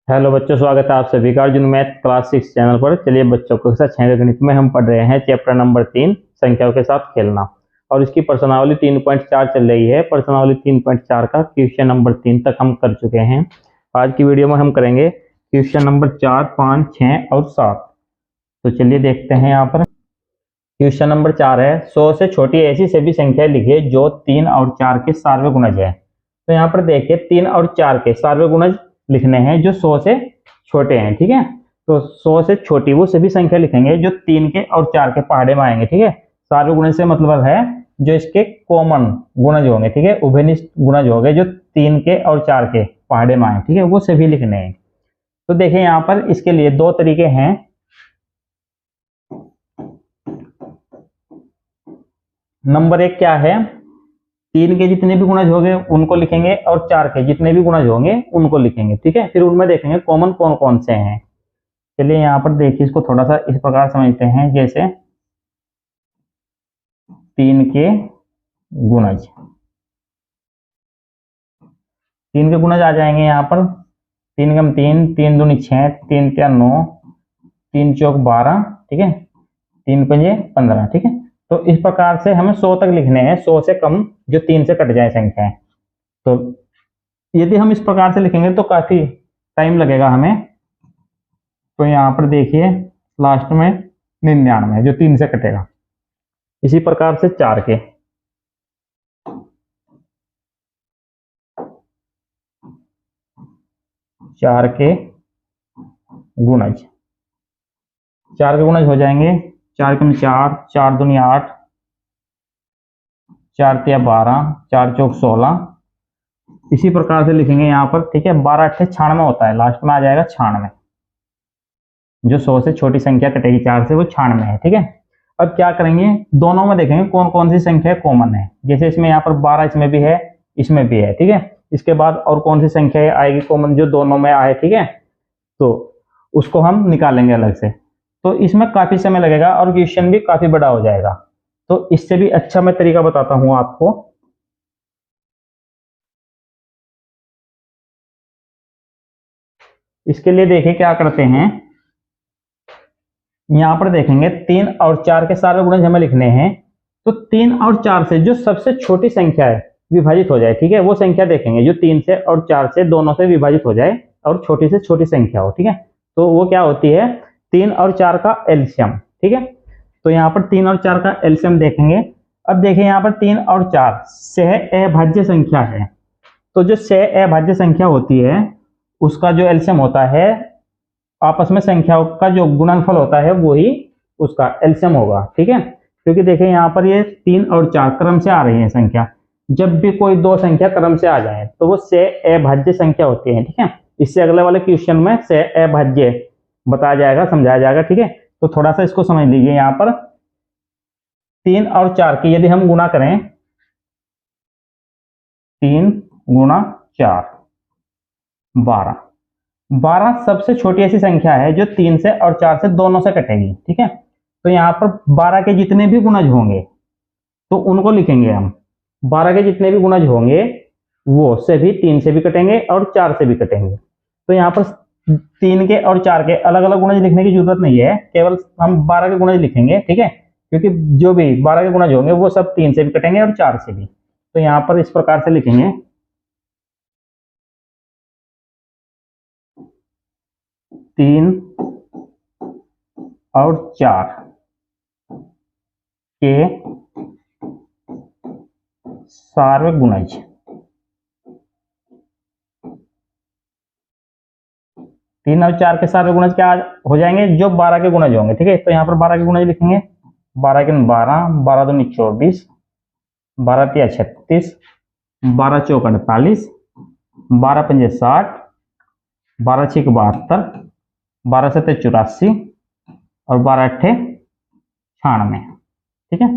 Hello बच्चों, स्वागत है आप सभी का अर्जुन मैथ क्लास 6 चैनल पर। चलिए बच्चों के साथ छह गणित में हम पढ़ रहे हैं चैप्टर नंबर 3 संख्याओं के साथ खेलना। और इसकी प्रश्नावली 3.4 चल रही है। प्रश्नावली 3.4 का क्वेश्चन नंबर 3 तक हम कर चुके हैं। आज की वीडियो में हम करेंगे क्वेश्चन नंबर 4, 5, 6 और 7। तो चलिए देखते हैं। यहाँ पर क्वेश्चन नंबर 4 है, 100 से छोटी ऐसी सभी संख्या लिखिए जो 3 और 4 के सार्वय गुणज है। तो यहाँ पर देखिए 3 और 4 के सार्वय गुणज लिखने हैं जो 100 से छोटे हैं। ठीक है, तो 100 से छोटी वो सभी संख्या लिखेंगे जो 3 के और 4 के पहाड़े में आएंगे। ठीक है, सार्वय गुणज से मतलब है जो इसके कॉमन गुणज होंगे। ठीक है, उभयनिष्ठ गुणज होंगे जो 3 के और 4 के पहाड़े में आए। ठीक है, वो सभी लिखने हैं। तो देखिए यहाँ पर इसके लिए दो तरीके हैं। नंबर 1 क्या है, 3 के जितने भी गुणज होंगे उनको लिखेंगे और 4 के जितने भी गुणज होंगे उनको लिखेंगे। ठीक है, फिर उनमें देखेंगे कॉमन कौन कौन से हैं। चलिए यहाँ पर देखिए, इसको थोड़ा सा इस प्रकार समझते हैं। जैसे 3 के गुणज, 3 के गुणज आ जाएंगे यहाँ पर 3 कम 3, 3 दूनी 6, 3 तिया 9, 3 चौक 12। ठीक है, 3 पंजे 15। ठीक है, तो इस प्रकार से हमें 100 तक लिखने हैं, 100 से कम जो 3 से कट जाए संख्याएं। तो यदि हम इस प्रकार से लिखेंगे तो काफी टाइम लगेगा हमें। तो यहाँ पर देखिए लास्ट में 99 जो 3 से कटेगा। इसी प्रकार से 4 के, गुणज, 4 के गुणज हो जाएंगे 4 कम 4, 4 दूनी 8, 4 तिया 12, 4 चौक 16। इसी प्रकार से लिखेंगे यहाँ पर। ठीक है, 12 8 96 होता है, लास्ट में आ जाएगा 96। जो 100 से छोटी संख्या कटेगी 4 से वो 96 है। ठीक है, अब क्या करेंगे, दोनों में देखेंगे कौन कौन सी संख्या कॉमन है। जैसे इसमें यहाँ पर 12 इसमें भी है, इसमें भी है। ठीक है, इसके बाद और कौन सी संख्या आएगी कॉमन जो दोनों में आए। ठीक है, तो उसको हम निकालेंगे अलग से। तो इसमें काफी समय लगेगा और क्वेश्चन भी काफी बड़ा हो जाएगा। तो इससे भी अच्छा मैं तरीका बताता हूं आपको। इसके लिए देखिए क्या करते हैं, यहां पर देखेंगे 3 और 4 के सारे गुणज हमें लिखने हैं। तो 3 और 4 से जो सबसे छोटी संख्या है विभाजित हो जाए। ठीक है, वो संख्या देखेंगे जो 3 से और 4 से दोनों से विभाजित हो जाए और छोटी से छोटी संख्या हो। ठीक है, तो वो क्या होती है, 3 और 4 का एलसीएम। ठीक है, तो यहाँ पर 3 और 4 का एलसीएम देखेंगे। अब देखिए यहाँ पर 3 और 4 सह अभाज्य संख्या है। तो जो सह अभाज्य संख्या होती है उसका जो एलसीएम होता है, आपस में संख्याओं का जो गुणनफल होता है वो ही उसका एलसीएम होगा। ठीक है, क्योंकि देखिए यहाँ पर ये 3 और 4 क्रम से आ रही है संख्या। जब भी कोई दो संख्या क्रम से आ जाए तो वो सह अभाज्य संख्या होती है। ठीक है, इससे अगले वाले क्वेश्चन में सह अभाज्य बताया जाएगा, समझाया जाएगा। ठीक है, तो थोड़ा सा इसको समझ लीजिए। यहाँ पर 3 और 4 की यदि हम गुणा करें, 3 गुणा 4 12, 12 सबसे छोटी ऐसी संख्या है जो 3 से और 4 से दोनों से कटेगी। ठीक है, तो यहाँ पर 12 के जितने भी गुणज होंगे तो उनको लिखेंगे हम। 12 के जितने भी गुणज होंगे वो सभी 3 से भी कटेंगे और 4 से भी कटेंगे। तो यहाँ पर 3 के और 4 के अलग अलग गुणज लिखने की जरूरत नहीं है, केवल हम 12 के गुणज लिखेंगे। ठीक है, क्योंकि जो भी 12 के गुणज होंगे वो सब 3 से भी कटेंगे और 4 से भी। तो यहाँ पर इस प्रकार से लिखेंगे, 3 और 4 के सार्वय गुणज। 3 और 4 के सार्वय गुणज क्या हो जाएंगे, जो 12 के गुणज होंगे। ठीक है, तो यहाँ पर 12 के गुणज लिखेंगे। 12 के 12, 12 दूनी 24, 12 तिया 36, 12 चौक 48, 12 पंजे 60, 12 छक 72, 12 सत्ते 84 और 12 अट्ठे 96। ठीक है,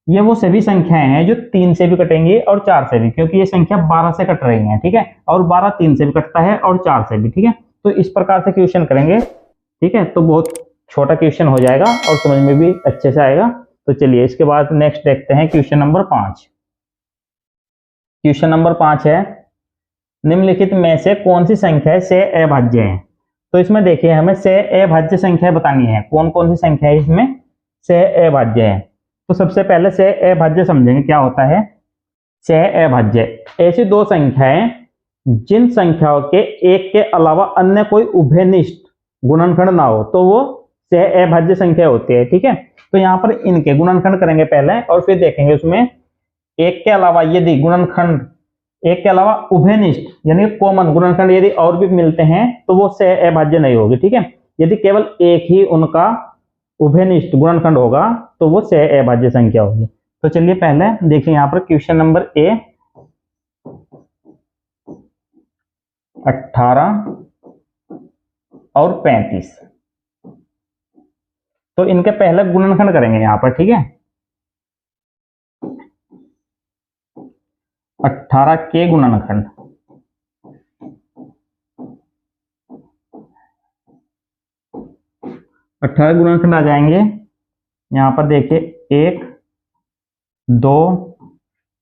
ये वो सभी संख्याएं हैं जो 3 से भी कटेंगी और 4 से भी, क्योंकि ये संख्या 12 से कट रही है। ठीक है, और 12 3 से भी कटता है और 4 से भी। ठीक है, तो इस प्रकार से क्वेश्चन करेंगे। ठीक है, तो बहुत छोटा क्वेश्चन हो जाएगा और समझ में भी अच्छे से आएगा। तो चलिए इसके बाद नेक्स्ट देखते हैं क्वेश्चन नंबर 5। क्वेश्चन नंबर 5 है, निम्नलिखित में से कौन सी संख्या से अभाज्य है। तो इसमें देखिए हमें से अभाज्य संख्या बतानी है, कौन कौन सी संख्या है इसमें से अभाज्य है। तो सबसे पहले से अभाज्य समझेंगे क्या होता है। से अभाज्य ऐसी दो संख्याएं जिन संख्याओं के एक के अलावा अन्य कोई उभयनिष्ठ गुणनखंड ना हो तो वो से अभाज्य संख्या होती है। ठीक है, तो यहाँ पर इनके गुणनखंड करेंगे पहले और फिर देखेंगे उसमें एक के अलावा यदि गुणनखंड एक के अलावा उभयनिष्ठ यानी कॉमन गुणनखंड यदि और भी मिलते हैं तो वो से अभाज्य नहीं होगी। ठीक है, यदि केवल एक ही उनका उभयनिष्ठ गुणनखंड होगा तो वो से अभाज्य संख्या होगी। तो चलिए पहले देखिए यहाँ पर क्वेश्चन नंबर ए 18 और 35। तो इनके पहले गुणनखंड करेंगे यहाँ पर। ठीक है, 18 के गुणनखंड 18 गुणनखंड आ जाएंगे। यहाँ पर देखिए 1 2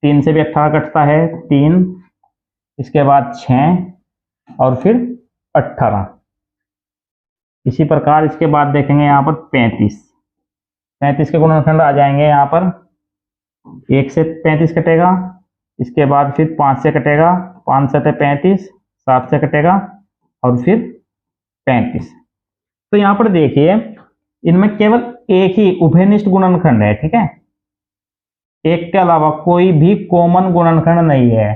3 से भी 18 कटता है 3, इसके बाद 6 और फिर 18। इसी प्रकार इसके बाद देखेंगे यहाँ पर 35 के गुणनखंड आ जाएंगे। यहाँ पर 1 से 35 कटेगा, इसके बाद फिर 5 से कटेगा, 5 से 35, 7 से कटेगा और फिर 35। तो यहाँ पर देखिए इनमें केवल एक ही उभयनिष्ठ गुणनखंड है। ठीक है, एक के अलावा कोई भी कॉमन गुणनखंड नहीं है।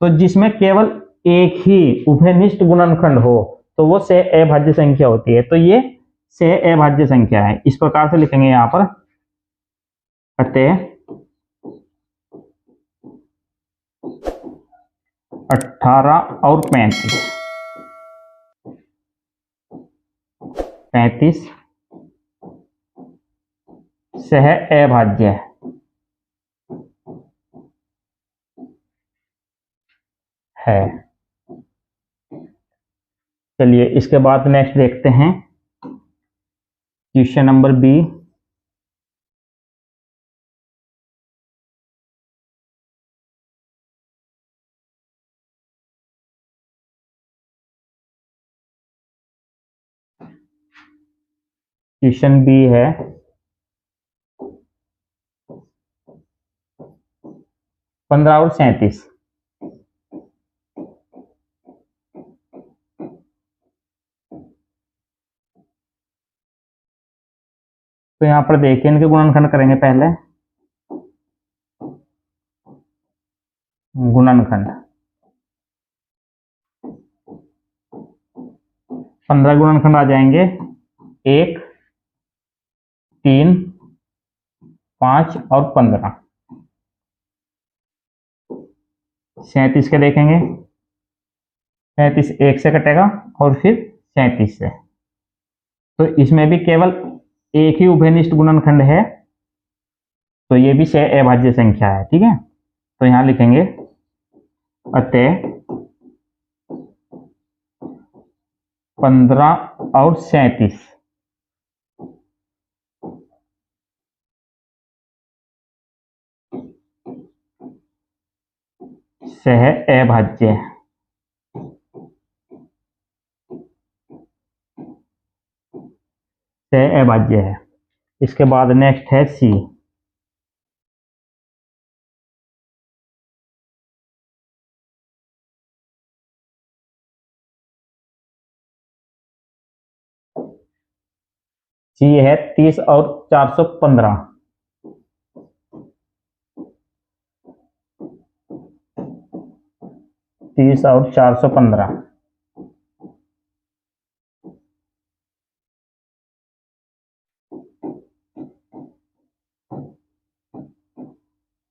तो जिसमें केवल एक ही उभयनिष्ठ गुणनखंड हो तो वो से अभाज्य संख्या होती है। तो ये से अभाज्य संख्या है। इस प्रकार से लिखेंगे यहाँ पर अतः 18 और 35 सह अभाज्य है। चलिए इसके बाद नेक्स्ट देखते हैं question number B. Question B है 15 और 37। तो यहाँ पर देखिए इनके गुणनखंड करेंगे पहले। गुणनखंड 15 गुणनखंड आ जाएंगे 1 3 5 और 15। 37 के देखेंगे, 37 1 से कटेगा और फिर 37 से। तो इसमें भी केवल एक ही उभयनिष्ठ गुणनखंड है तो ये भी से अभाज्य संख्या है। ठीक है, तो यहां लिखेंगे अतः 15 और 37 सह अभाज्य है। इसके बाद नेक्स्ट है सी। सी है 30 और 415। 30 और 415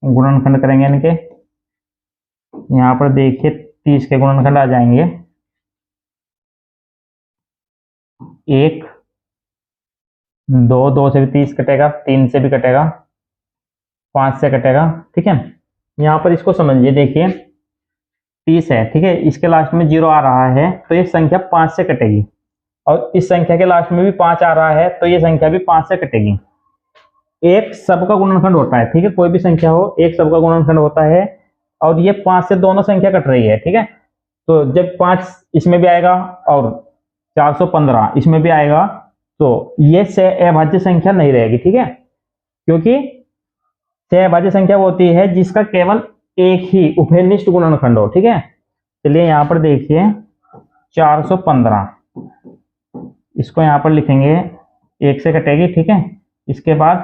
गुणनखंड करेंगे इनके। यहाँ पर देखिए 30 के गुणनखंड आ जाएंगे 1 2 2 से भी 30 कटेगा, 3 से भी कटेगा, 5 से कटेगा। ठीक है, यहाँ पर इसको समझिए, देखिए 30 है। ठीक है, इसके लास्ट में 0 आ रहा है तो ये संख्या 5 से कटेगी और इस संख्या के लास्ट में भी 5 आ रहा है तो ये संख्या भी 5 से कटेगी। एक सबका गुणनखंड होता है। ठीक है, कोई भी संख्या हो एक सबका गुणनखंड होता है और ये 5 से दोनों संख्या कट रही है। ठीक है, तो जब 5 इसमें भी आएगा और 415 इसमें भी आएगा तो ये से अभाज्य संख्या नहीं रहेगी, ठीक है। क्योंकि से अभाज्य संख्या वो होती है जिसका केवल एक ही उभयनिष्ठ गुणनखंड हो, ठीक है। चलिए यहां पर देखिए 415, इसको यहां पर लिखेंगे, 1 से कटेगी, ठीक है। इसके बाद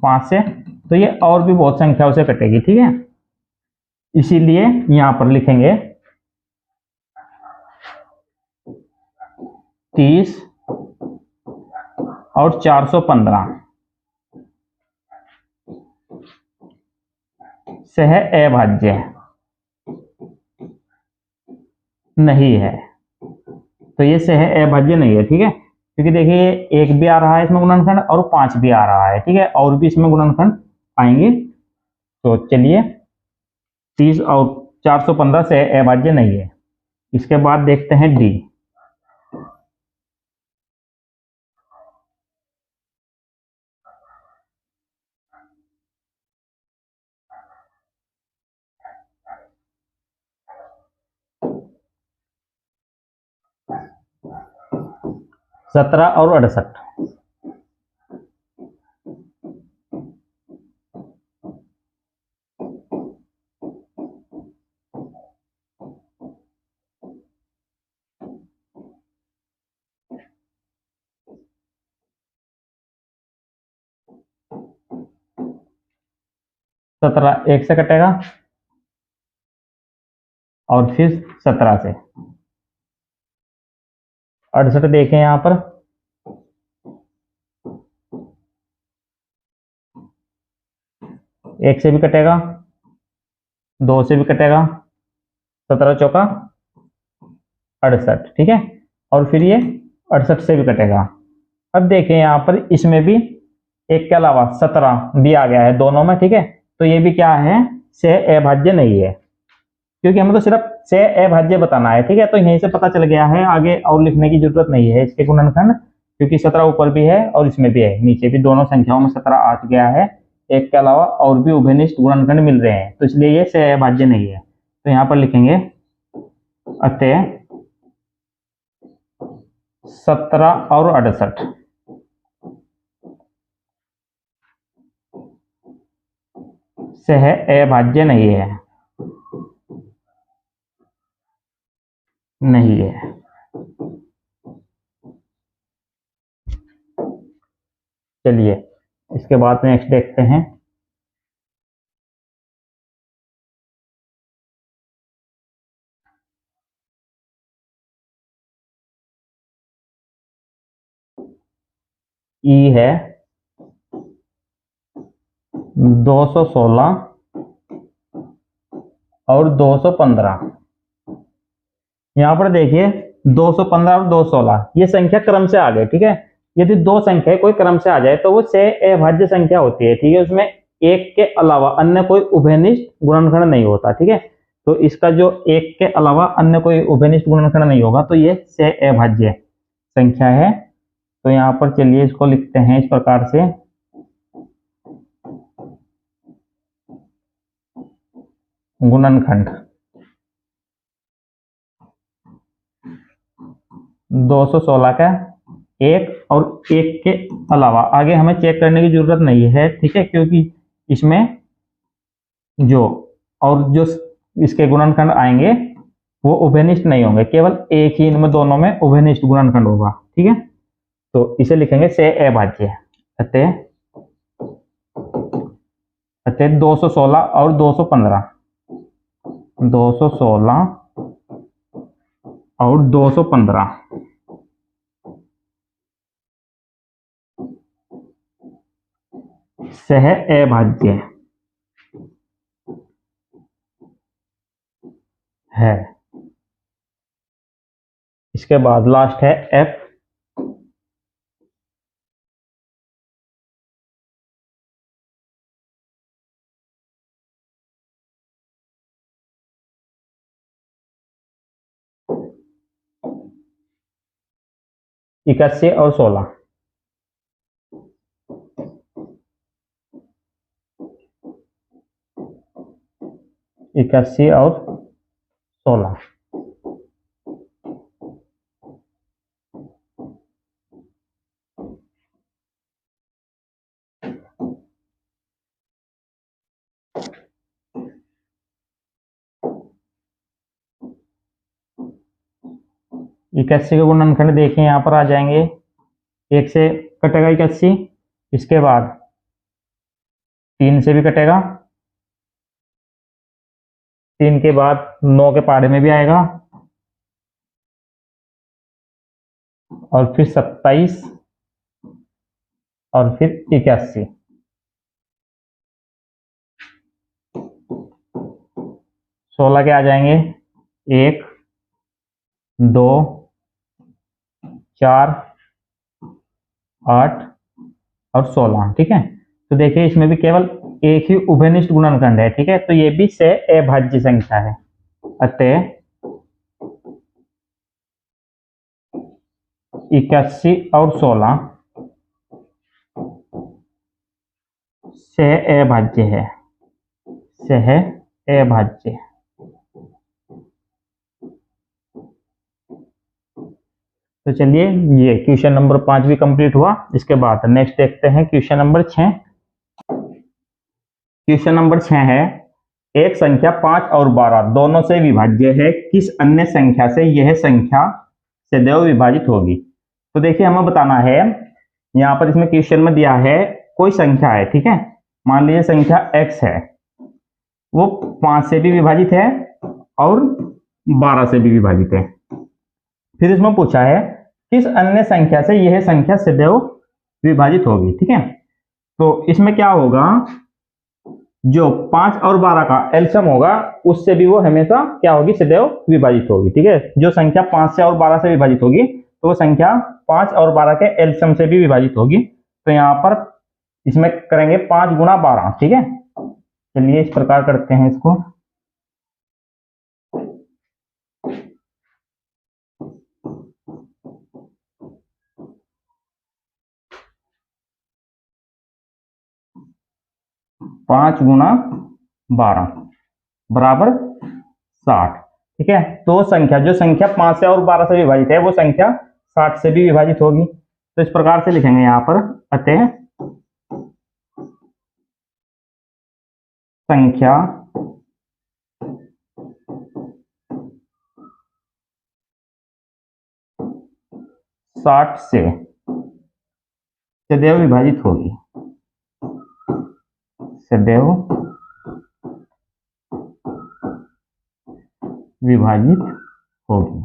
5 से, तो ये और भी बहुत संख्याओं से कटेगी, ठीक है। इसीलिए यहां पर लिखेंगे 30 और 415 सह अभाज्य नहीं है। तो ये सह अभाज्य नहीं है, ठीक है। क्योंकि देखिए 1 भी आ रहा है इसमें गुणनखंड और 5 भी आ रहा है, ठीक है, और भी इसमें गुणनखंड आएंगे। तो चलिए 30 और 415 सह अभाज्य नहीं है। इसके बाद देखते हैं डी। सत्रह और 68, सत्रह 1 से कटेगा और फिर 17 से। 68 देखें यहां पर, एक से भी कटेगा, 2 से भी कटेगा, 17 चौका 68, ठीक है। और फिर ये 68 से भी कटेगा। अब देखें यहाँ पर इसमें भी एक के अलावा 17 भी आ गया है दोनों में, ठीक है। तो ये भी क्या है, से अभाज्य नहीं है, क्योंकि हमें तो सिर्फ से अभाज्य बताना है, ठीक है। तो यहीं से पता चल गया है, आगे और लिखने की जरूरत नहीं है इसके गुणनखंड, क्योंकि 17 ऊपर भी है और इसमें भी है, नीचे भी दोनों संख्याओं में 17 आ गया है। एक के अलावा और भी उभयनिष्ठ गुणनखंड मिल रहे हैं, तो इसलिए ये से अभाज्य नहीं है। तो यहाँ पर लिखेंगे अतः 17 और 68 सह अभाज्य नहीं है, नहीं है। चलिए इसके बाद नेक्स्ट देखते हैं। ई है 216 और 215। यहां पर देखिए 215 और 216 ये संख्या क्रम से आ गई, ठीक है। यदि दो संख्या कोई क्रम से आ जाए तो वो से अभाज्य संख्या होती है, ठीक है। उसमें एक के अलावा अन्य कोई उभयनिष्ठ गुणनखंड नहीं होता, ठीक है। तो इसका जो एक के अलावा अन्य कोई उभयनिष्ठ गुणनखंड नहीं होगा, तो ये से अभाज्य संख्या है। तो यहाँ पर चलिए इसको लिखते हैं इस प्रकार से, गुणनखंड 216 का एक और एक के अलावा, आगे हमें चेक करने की जरूरत नहीं है, ठीक है, क्योंकि इसमें जो और जो इसके गुणनखंड आएंगे वो उभयनिष्ठ नहीं होंगे, केवल एक ही इनमें दोनों में उभयनिष्ठ गुणनखंड होगा, ठीक है। तो इसे लिखेंगे से अभाज्य। अतः 216 और 215, 216 और 215 सह अभाज्य है। इसके बाद लास्ट है एफ। इक्यासी और 16, इक्यासी और 16 81 के गुणनखंड देखिए यहाँ पर आ जाएंगे, 1 से कटेगा 81, इसके बाद 3 से भी कटेगा, 3 के बाद 9 के पहाड़े में भी आएगा, और फिर 27 और फिर 81। 16 के आ जाएंगे, 1 2 4 8 और 16। ठीक है, तो देखिए इसमें भी केवल एक ही उभयनिष्ठ गुणनखंड है। ठीक है, तो ये भी से अभाज्य संख्या है, अतः 81 और 16 से अभाज्य है, से अभाज्य। तो चलिए ये क्वेश्चन नंबर 5 भी कंप्लीट हुआ। इसके बाद नेक्स्ट देखते हैं क्वेश्चन नंबर 6। क्वेश्चन नंबर 6 है, एक संख्या 5 और 12 दोनों से विभाज्य है, किस अन्य संख्या से यह संख्या सदैव विभाजित होगी। तो देखिए हमें बताना है, यहाँ पर इसमें क्वेश्चन में दिया है कोई संख्या है। ठीक है, मान लीजिए संख्या x है, वो 5 से भी विभाजित है और 12 से भी विभाजित है। फिर इसमें पूछा है किस अन्य संख्या से यह संख्या सदैव विभाजित होगी। ठीक है, तो इसमें क्या होगा, जो 5 और 12 का एलसीएम होगा उससे भी वो हमेशा क्या होगी, सदैव विभाजित होगी। ठीक है, जो संख्या 5 से और 12 से विभाजित होगी तो वो संख्या 5 और 12 के एलसीएम से भी विभाजित होगी। तो यहाँ पर इसमें करेंगे 5 गुणा 12। ठीक है, चलिए इस प्रकार करते हैं इसको। पांच गुणा 12 बराबर 60। ठीक है, तो संख्या जो संख्या 5 से और 12 से विभाजित है वो संख्या 60 से भी विभाजित होगी। तो इस प्रकार से लिखेंगे यहाँ पर, अतः संख्या 60 से सदैव विभाजित होगी, सदैव विभाजित होगी।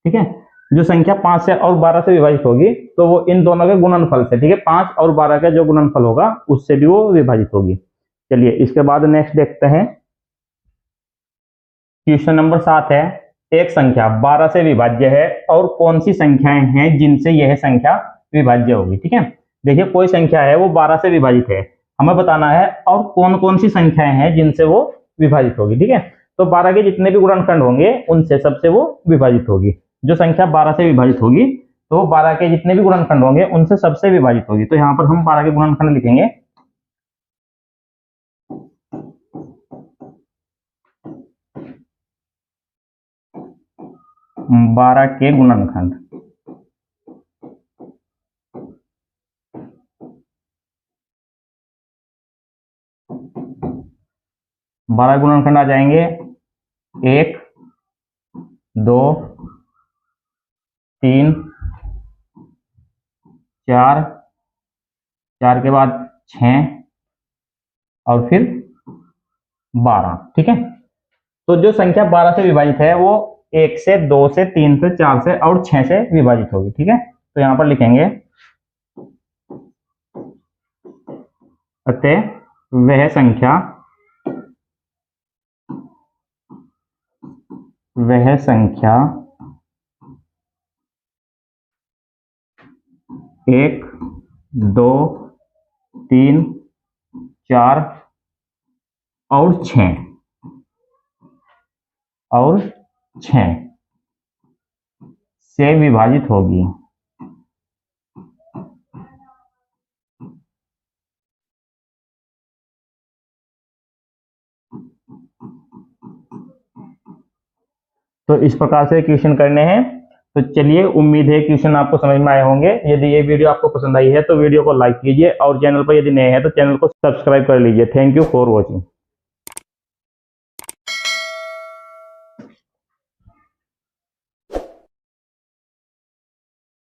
ठीक है, जो संख्या 5 से और 12 से विभाजित होगी तो वो इन दोनों के गुणनफल से, ठीक है, 5 और 12 का जो गुणनफल होगा उससे भी वो विभाजित होगी। चलिए इसके बाद नेक्स्ट देखते हैं। क्वेश्चन नंबर 7 है, एक संख्या 12 से विभाज्य है और कौन सी संख्याएं हैं जिनसे यह संख्या विभाज्य होगी। ठीक है, देखिए कोई संख्या है वो 12 से विभाजित है, हमें बताना है और कौन कौन सी संख्याएं हैं जिनसे वो विभाजित होगी। ठीक है, तो 12 के जितने भी गुणनखंड होंगे उनसे सबसे वो विभाजित होगी। जो संख्या 12 से विभाजित होगी तो 12 के जितने भी गुणनखंड होंगे उनसे सबसे विभाजित होगी। तो यहाँ पर हम 12 के गुणनखंड लिखेंगे। बारह के गुणनखंड, बारह गुणनखंड आ जाएंगे 1 2 3 4, 4 के बाद 6 और फिर 12। ठीक है, तो जो संख्या 12 से विभाजित है वो 1 से 2 से 3 से 4 से और 6 से विभाजित होगी। ठीक है, तो यहां पर लिखेंगे, अतः वह संख्या 1 2 3 4 और 6 से विभाजित होगी। तो इस प्रकार से क्वेश्चन करने हैं। तो चलिए, उम्मीद है क्वेश्चन आपको समझ में आए होंगे। यदि ये वीडियो आपको पसंद आई है तो वीडियो को लाइक कीजिए और चैनल पर यदि नए हैं तो चैनल को सब्सक्राइब कर लीजिए। Thank you for watching.